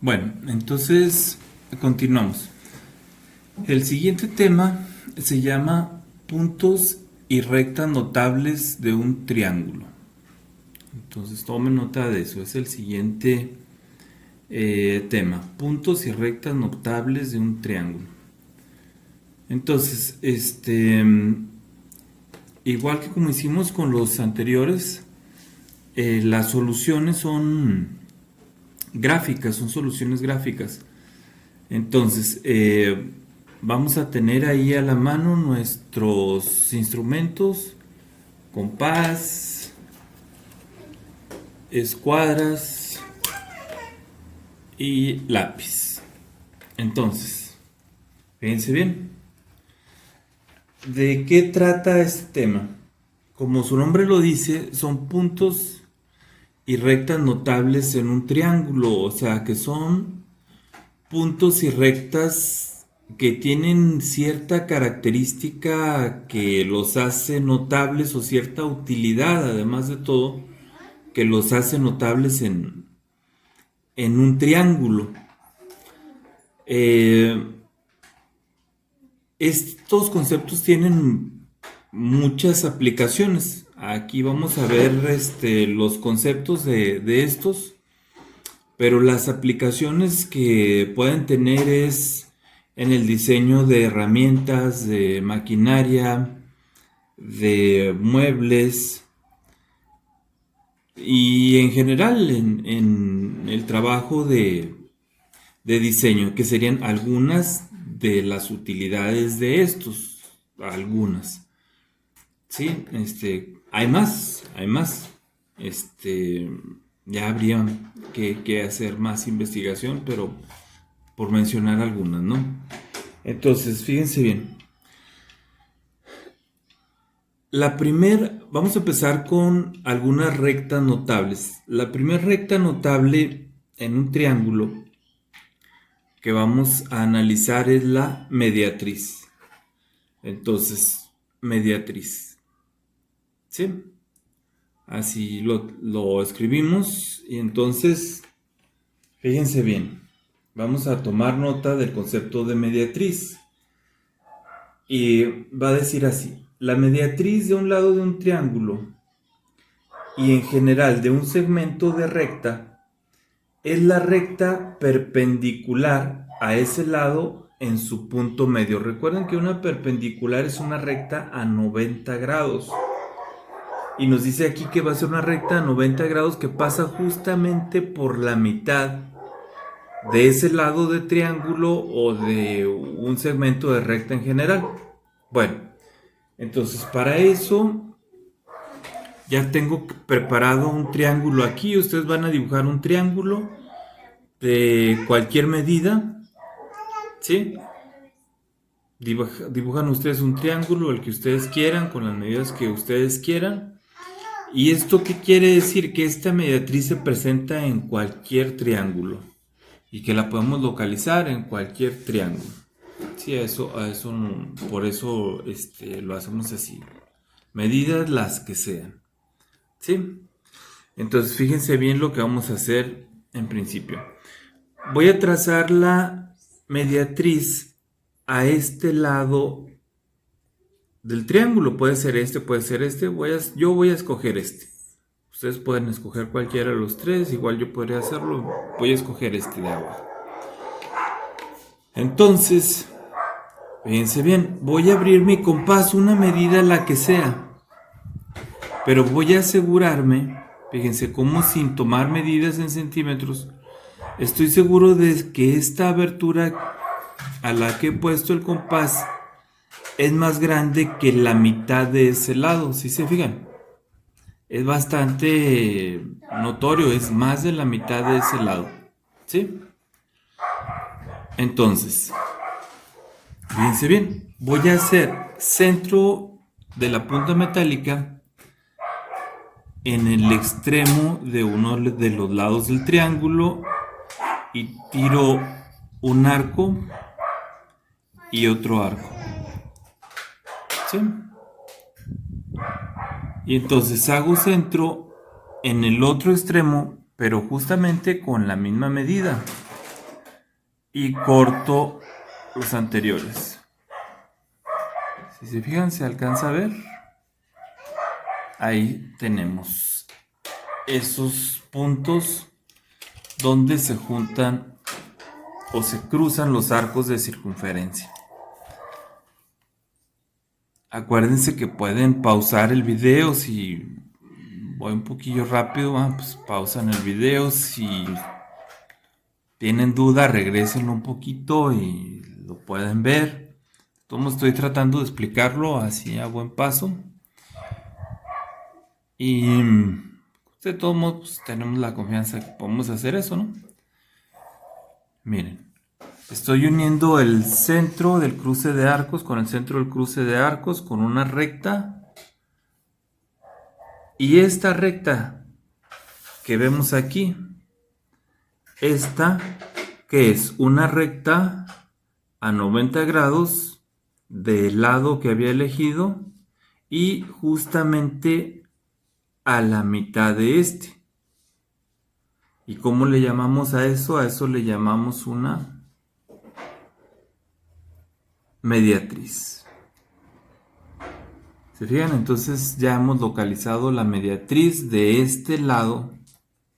Bueno, entonces continuamos. El siguiente tema se llama puntos y rectas notables de un triángulo. Entonces tomen nota de eso, es el siguiente tema, puntos y rectas notables de un triángulo. Entonces, igual que como hicimos con los anteriores, las soluciones son gráficas, son soluciones gráficas. Entonces, vamos a tener ahí a la mano nuestros instrumentos, compás, escuadras y lápiz. Entonces, fíjense bien, ¿de qué trata este tema? Como su nombre lo dice, son puntos y rectas notables en un triángulo, o sea que son puntos y rectas que tienen cierta característica que los hace notables o cierta utilidad, además de todo, que los hace notables en un triángulo. Estos conceptos tienen muchas aplicaciones. Aquí vamos a ver los conceptos de estos, pero las aplicaciones que pueden tener es en el diseño de herramientas, de maquinaria, de muebles y en general en el trabajo de diseño, que serían algunas de las utilidades de estos, algunas. Sí, hay más, hay más. Ya habría que hacer más investigación, pero por mencionar algunas, ¿no? Entonces, fíjense bien. Vamos a empezar con algunas rectas notables. La primera recta notable en un triángulo que vamos a analizar es la mediatriz. Entonces, mediatriz. ¿Sí? Así lo escribimos y entonces, fíjense bien, vamos a tomar nota del concepto de mediatriz. Y va a decir así, la mediatriz de un lado de un triángulo y en general de un segmento de recta es la recta perpendicular a ese lado en su punto medio. Recuerden que una perpendicular es una recta a 90 grados. Y nos dice aquí que va a ser una recta a 90 grados que pasa justamente por la mitad de ese lado de triángulo o de un segmento de recta en general. Bueno, entonces para eso ya tengo preparado un triángulo aquí. Ustedes van a dibujar un triángulo de cualquier medida, ¿sí? Dibujan ustedes un triángulo, el que ustedes quieran, con las medidas que ustedes quieran. ¿Y esto qué quiere decir? Que esta mediatriz se presenta en cualquier triángulo y que la podemos localizar en cualquier triángulo. Sí, por eso lo hacemos así. Medidas las que sean. ¿Sí? Entonces fíjense bien lo que vamos a hacer en principio. Voy a trazar la mediatriz a este lado del triángulo. Puede ser este, puede ser este. Yo voy a escoger este. Ustedes pueden escoger cualquiera de los tres. Igual yo podría hacerlo. Voy a escoger este de abajo. Entonces, fíjense bien. Voy a abrir mi compás, una medida la que sea. Pero voy a asegurarme, fíjense, como sin tomar medidas en centímetros, estoy seguro de que esta abertura a la que he puesto el compás es más grande que la mitad de ese lado, ¿sí se fijan? Es bastante notorio, es más de la mitad de ese lado, ¿sí? Entonces, fíjense bien, voy a hacer centro de la punta metálica en el extremo de uno de los lados del triángulo y tiro un arco y otro arco. ¿Sí? Y entonces hago centro en el otro extremo, pero justamente con la misma medida. y corto los anteriores. Si se fijan, se alcanza a ver. Ahí tenemos esos puntos donde se juntan o se cruzan los arcos de circunferencia. Acuérdense que pueden pausar el video. Si voy un poquillo rápido, pues pausan el video. Si tienen duda, regrésenlo un poquito y lo pueden ver. Como estoy tratando de explicarlo así a buen paso. Y de todos modos, pues, tenemos la confianza que podemos hacer eso, ¿no? Miren, estoy uniendo el centro del cruce de arcos con el centro del cruce de arcos con una recta. Y esta recta que vemos aquí, esta que es una recta a 90 grados del lado que había elegido y justamente a la mitad de este. ¿Y cómo le llamamos a eso? A eso le llamamos una mediatriz. ¿Se fijan? Entonces ya hemos localizado la mediatriz de este lado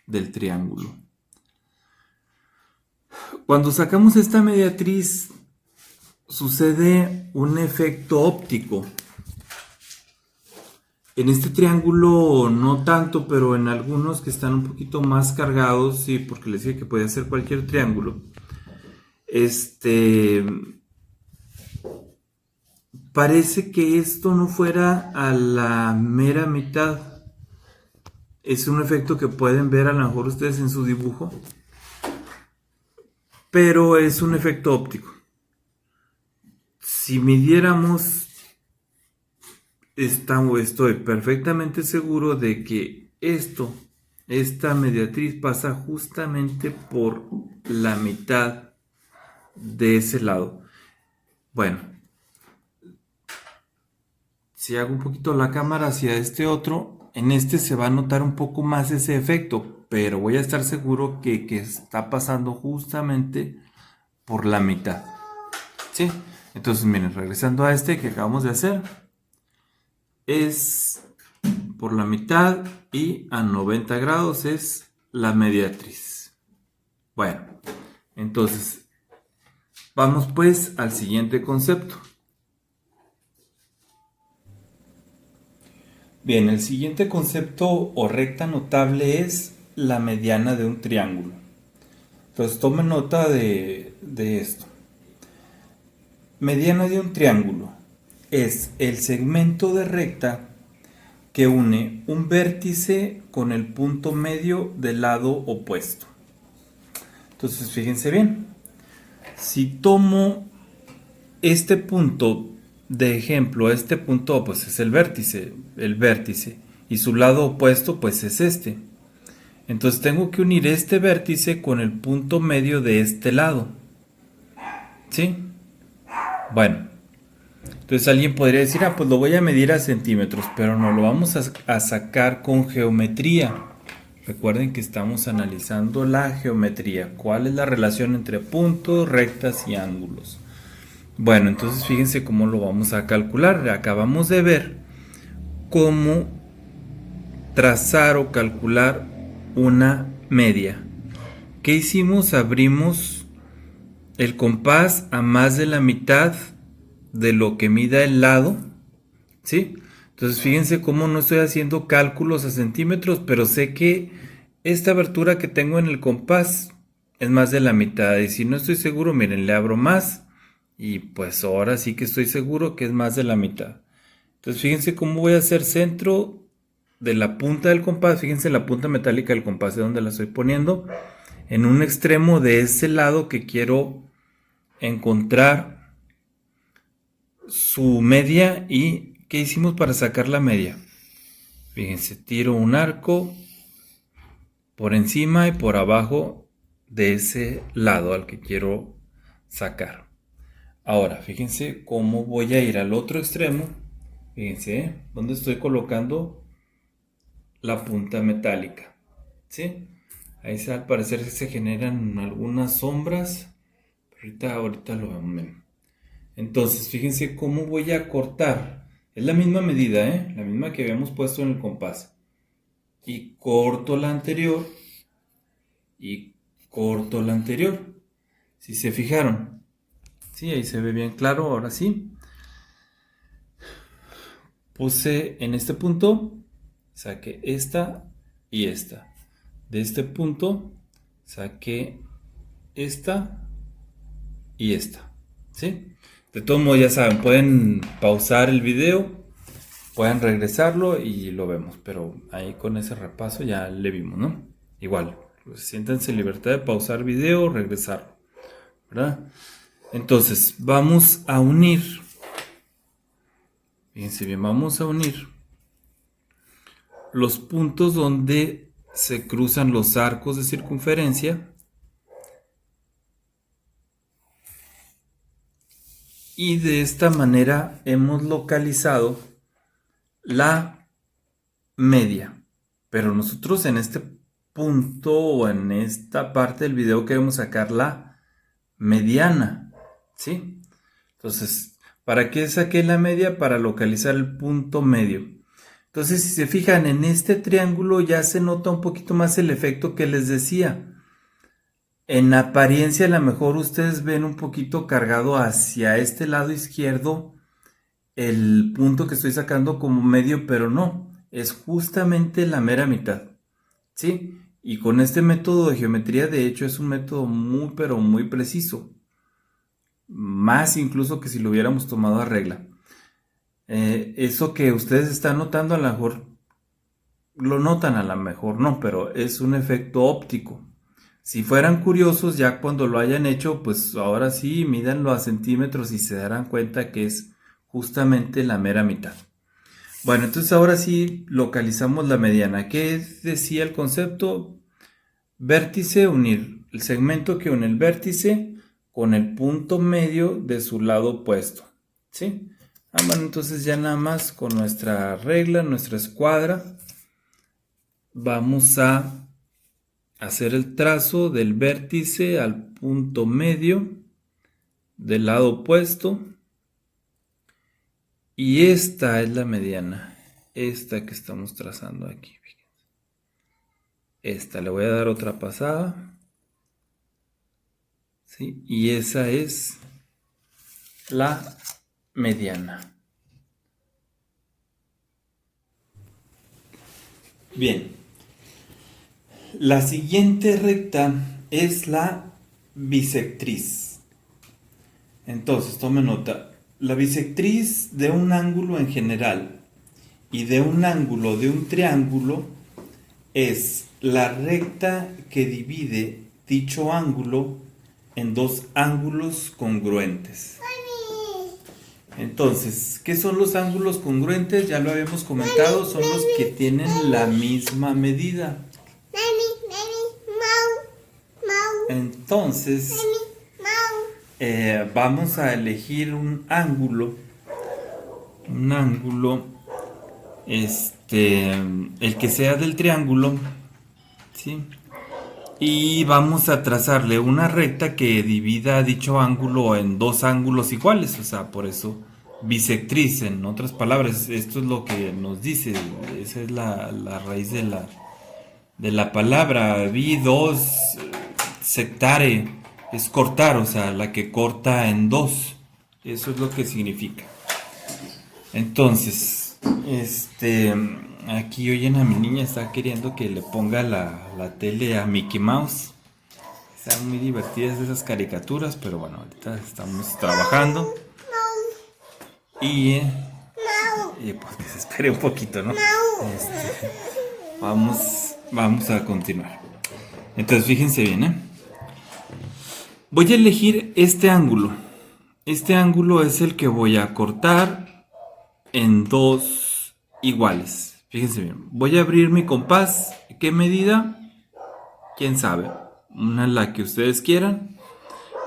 del triángulo. Cuando sacamos esta mediatriz sucede un efecto óptico. En este triángulo no tanto, pero en algunos que están un poquito más cargados, sí, porque les dije que podía ser cualquier triángulo. Parece que esto no fuera a la mera mitad. Es un efecto que pueden ver a lo mejor ustedes en su dibujo, pero es un efecto óptico. Si midiéramos, estoy perfectamente seguro de que esta mediatriz pasa justamente por la mitad de ese lado. Bueno, si hago un poquito la cámara hacia este otro, en este se va a notar un poco más ese efecto, pero voy a estar seguro que está pasando justamente por la mitad. ¿Sí? Entonces, miren, regresando a este que acabamos de hacer, es por la mitad y a 90 grados es la mediatriz. Bueno, entonces vamos pues al siguiente concepto. Bien, el siguiente concepto o recta notable es la mediana de un triángulo. Entonces tomen nota de esto. Mediana de un triángulo es el segmento de recta que une un vértice con el punto medio del lado opuesto. Entonces fíjense bien, si tomo este punto de ejemplo, este punto pues es el vértice, y su lado opuesto pues es este. Entonces tengo que unir este vértice con el punto medio de este lado. ¿Sí? Bueno, entonces alguien podría decir, pues lo voy a medir a centímetros, pero no, lo vamos a sacar con geometría. Recuerden que estamos analizando la geometría. ¿Cuál es la relación entre puntos, rectas y ángulos? Bueno, entonces fíjense cómo lo vamos a calcular. Acabamos de ver cómo trazar o calcular una media. ¿Qué hicimos? Abrimos el compás a más de la mitad de lo que mida el lado, ¿sí? Entonces fíjense cómo no estoy haciendo cálculos a centímetros, pero sé que esta abertura que tengo en el compás es más de la mitad. Y si no estoy seguro, miren, le abro más y pues ahora sí que estoy seguro que es más de la mitad. Entonces fíjense cómo voy a hacer centro de la punta del compás. Fíjense la punta metálica del compás de donde la estoy poniendo, en un extremo de ese lado que quiero encontrar su media. ¿Y qué hicimos para sacar la media? Fíjense, tiro un arco por encima y por abajo de ese lado al que quiero sacar. Ahora, fíjense cómo voy a ir al otro extremo. Fíjense, ¿dónde estoy colocando la punta metálica? ¿Sí? Ahí al parecer se generan algunas sombras. Ahorita lo vamos a ver. Entonces, fíjense cómo voy a cortar. Es la misma medida, ¿eh? La misma que habíamos puesto en el compás. Y corto la anterior. Y corto la anterior. Si se fijaron. Sí, ahí se ve bien claro, ahora sí. Puse en este punto, saqué esta y esta. De este punto, saqué esta y esta. ¿Sí? De todos modos, ya saben, pueden pausar el video, pueden regresarlo y lo vemos. Pero ahí con ese repaso ya le vimos, ¿no? Igual, pues, siéntanse en libertad de pausar video, regresarlo, ¿verdad? Entonces, vamos a unir. Fíjense bien, vamos a unir los puntos donde se cruzan los arcos de circunferencia y de esta manera hemos localizado la media. Pero nosotros en este punto o en esta parte del video queremos sacar la mediana, ¿sí? Entonces, ¿para qué saqué la media? Para localizar el punto medio. Entonces, si se fijan en este triángulo ya se nota un poquito más el efecto que les decía. En apariencia a lo mejor ustedes ven un poquito cargado hacia este lado izquierdo el punto que estoy sacando como medio, pero no, es justamente la mera mitad, ¿sí? Y con este método de geometría de hecho es un método muy pero muy preciso, más incluso que si lo hubiéramos tomado a regla. Eso que ustedes están notando a lo mejor lo notan, a lo mejor no, pero es un efecto óptico. Si fueran curiosos, ya cuando lo hayan hecho, pues ahora sí, mídanlo a centímetros y se darán cuenta que es justamente la mera mitad. Bueno, entonces ahora sí localizamos la mediana. ¿Qué decía el concepto? Vértice, unir el segmento que une el vértice con el punto medio de su lado opuesto. ¿Sí? Bueno, entonces ya nada más con nuestra regla, nuestra escuadra, vamos a hacer el trazo del vértice al punto medio del lado opuesto. Y esta es la mediana. Esta que estamos trazando aquí. Esta le voy a dar otra pasada. ¿Sí? Y esa es la mediana. Bien. La siguiente recta es la bisectriz. Entonces, tome nota. La bisectriz de un ángulo en general y de un ángulo de un triángulo es la recta que divide dicho ángulo en dos ángulos congruentes. Entonces, ¿qué son los ángulos congruentes? Ya lo habíamos comentado, son los que tienen la misma medida. Entonces, vamos a elegir un ángulo, el que sea del triángulo, ¿sí? Y vamos a trazarle una recta que divida dicho ángulo en dos ángulos iguales, o sea, por eso bisectriz, en otras palabras, esto es lo que nos dice, esa es la raíz de la palabra, dos sectare, es cortar, o sea, la que corta en dos, eso es lo que significa. Entonces, aquí oyen a mi niña, está queriendo que le ponga la tele a Mickey Mouse. Están muy divertidas esas caricaturas, pero bueno, ahorita estamos trabajando. Y pues que se espere un poquito, ¿no? Vamos a continuar. Entonces, fíjense bien, ¿eh? Voy a elegir este ángulo. Este ángulo es el que voy a cortar en dos iguales. Fíjense bien. Voy a abrir mi compás. ¿Qué medida? ¿Quién sabe? Una la que ustedes quieran.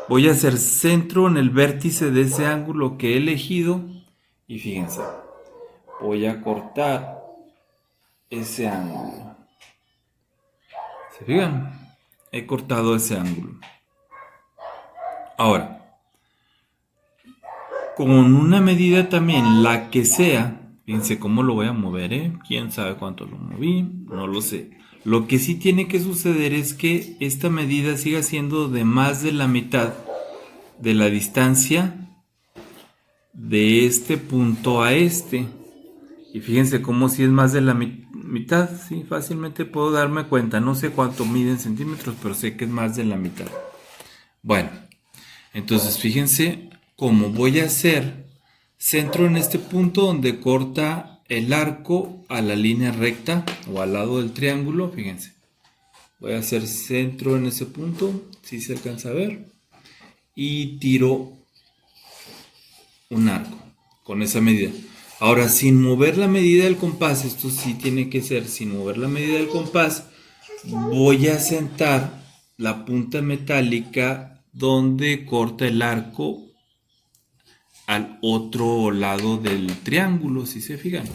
Voy a hacer centro en el vértice de ese ángulo que he elegido. Y fíjense. Voy a cortar ese ángulo. ¿Se fijan? He cortado ese ángulo. Ahora, con una medida también, la que sea, fíjense cómo lo voy a mover, quién sabe cuánto lo moví, no lo sé. Lo que sí tiene que suceder es que esta medida siga siendo de más de la mitad de la distancia de este punto a este. Y fíjense cómo si es más de la mitad, sí, fácilmente puedo darme cuenta. No sé cuánto mide en centímetros, pero sé que es más de la mitad. Bueno, entonces fíjense cómo voy a hacer centro en este punto donde corta el arco a la línea recta o al lado del triángulo. Fíjense, voy a hacer centro en ese punto, si se alcanza a ver, y tiro un arco con esa medida. Ahora, sin mover la medida del compás, esto sí tiene que ser sin mover la medida del compás, voy a sentar la punta metálica donde corta el arco al otro lado del triángulo, si se fijan.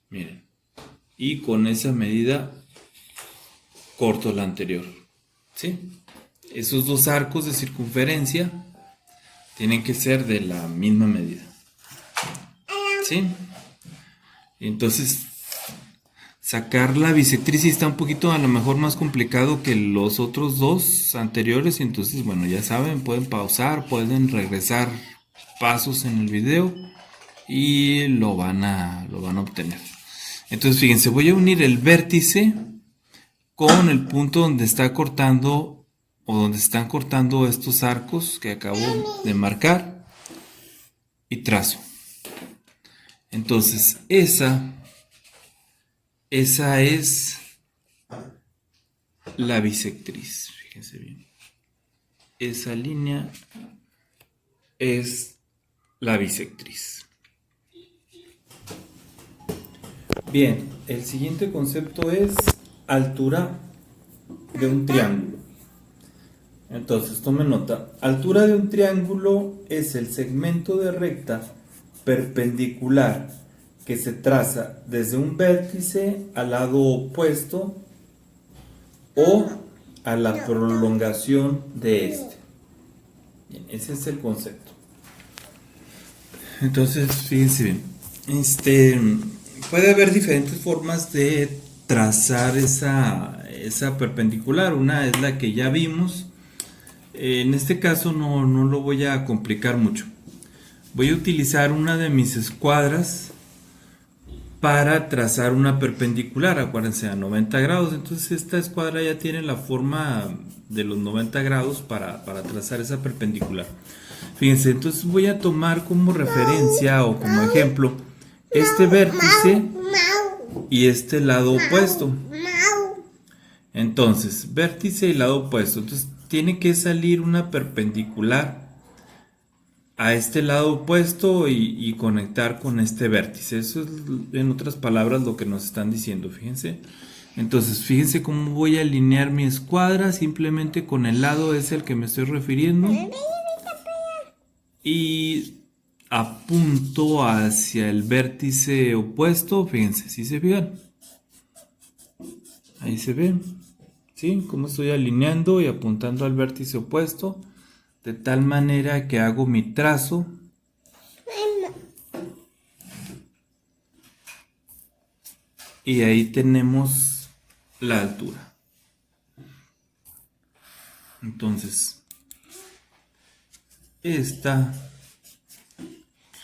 Miren. Y con esa medida corto la anterior. ¿Sí? Esos dos arcos de circunferencia tienen que ser de la misma medida. ¿Sí? Entonces, sacar la bisectriz está un poquito a lo mejor más complicado que los otros dos anteriores. Entonces, bueno, ya saben, pueden pausar, pueden regresar pasos en el video y lo van a obtener. Entonces, fíjense, voy a unir el vértice con el punto donde está cortando o donde están cortando estos arcos que acabo de marcar y trazo. Entonces, esa es la bisectriz. Fíjense bien. Esa línea es la bisectriz. Bien, el siguiente concepto es altura de un triángulo. Entonces, tomen nota. Altura de un triángulo es el segmento de recta perpendicular que se traza desde un vértice al lado opuesto o a la prolongación de este. Bien, ese es el concepto. Entonces, fíjense bien. Puede haber diferentes formas de trazar esa perpendicular. Una es la que ya vimos. En este caso no lo voy a complicar mucho. Voy a utilizar una de mis escuadras para trazar una perpendicular, acuérdense, a 90 grados. Entonces esta escuadra ya tiene la forma de los 90 grados para trazar esa perpendicular. Fíjense, entonces voy a tomar como referencia o como ejemplo este vértice y este lado opuesto. Entonces, vértice y lado opuesto. Entonces tiene que salir una perpendicular a este lado opuesto y conectar con este vértice. Eso es, en otras palabras, lo que nos están diciendo, fíjense. Entonces, fíjense cómo voy a alinear mi escuadra, simplemente con el lado es el que me estoy refiriendo. Y apunto hacia el vértice opuesto, fíjense, ¿sí se fijan? Ahí se ve, ¿sí? Cómo estoy alineando y apuntando al vértice opuesto. De tal manera que hago mi trazo y ahí tenemos la altura. Entonces, esta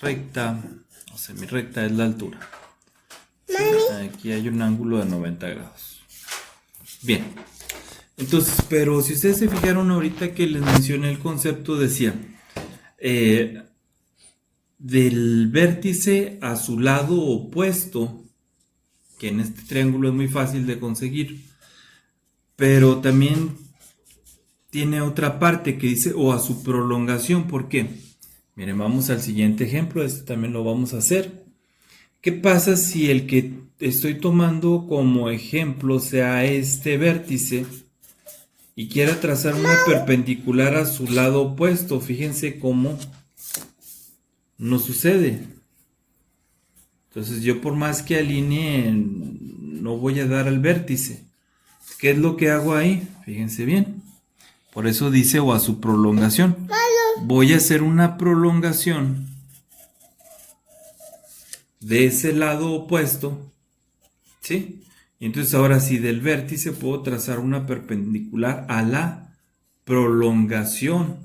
recta o semirrecta es la altura. Aquí hay un ángulo de 90 grados. Bien. Entonces, pero si ustedes se fijaron ahorita que les mencioné el concepto, decía, del vértice a su lado opuesto, que en este triángulo es muy fácil de conseguir, pero también tiene otra parte que dice, o a su prolongación. ¿Por qué? Miren, vamos al siguiente ejemplo, este también lo vamos a hacer. ¿Qué pasa si el que estoy tomando como ejemplo sea este vértice y quiera trazar una perpendicular a su lado opuesto? Fíjense cómo no sucede. Entonces yo, por más que alinee, no voy a dar al vértice. ¿Qué es lo que hago ahí? Fíjense bien. Por eso dice o a su prolongación. Voy a hacer una prolongación de ese lado opuesto, ¿sí? Y entonces ahora sí, del vértice puedo trazar una perpendicular a la prolongación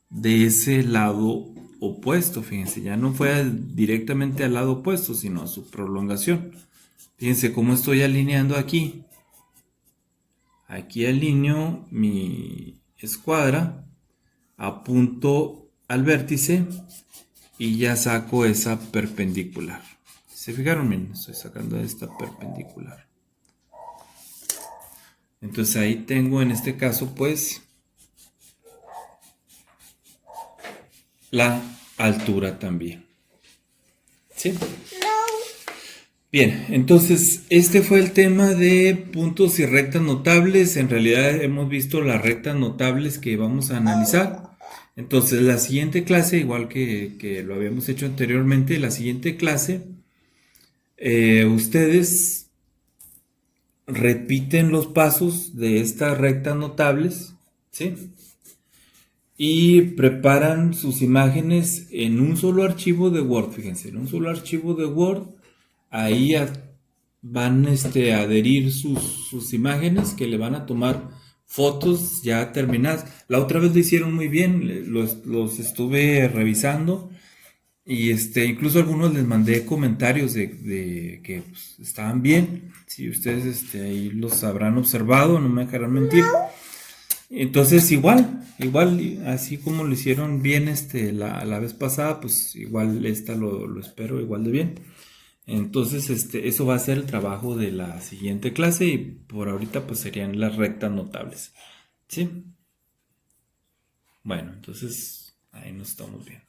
de ese lado opuesto. Fíjense, ya no fue directamente al lado opuesto, sino a su prolongación. Fíjense cómo estoy alineando aquí. Aquí alineo mi escuadra, apunto al vértice y ya saco esa perpendicular. ¿Se fijaron? Miren, estoy sacando esta perpendicular. Entonces ahí tengo en este caso pues la altura también. ¿Sí? Bien, entonces este fue el tema de puntos y rectas notables. En realidad hemos visto las rectas notables que vamos a analizar. Entonces la siguiente clase, igual que lo habíamos hecho anteriormente, la siguiente clase, ustedes repiten los pasos de estas rectas notables, ¿sí? Y preparan sus imágenes en un solo archivo de Word, fíjense, en un solo archivo de Word, ahí van a adherir sus imágenes que le van a tomar fotos ya terminadas. La otra vez lo hicieron muy bien, los estuve revisando y incluso a algunos les mandé comentarios de que pues, estaban bien. Si ustedes ahí los habrán observado, no me dejarán mentir. Entonces igual, así como lo hicieron bien la vez pasada, pues igual lo espero igual de bien. Entonces eso va a ser el trabajo de la siguiente clase y por ahorita pues serían las rectas notables. ¿Sí? Bueno, entonces ahí nos estamos viendo.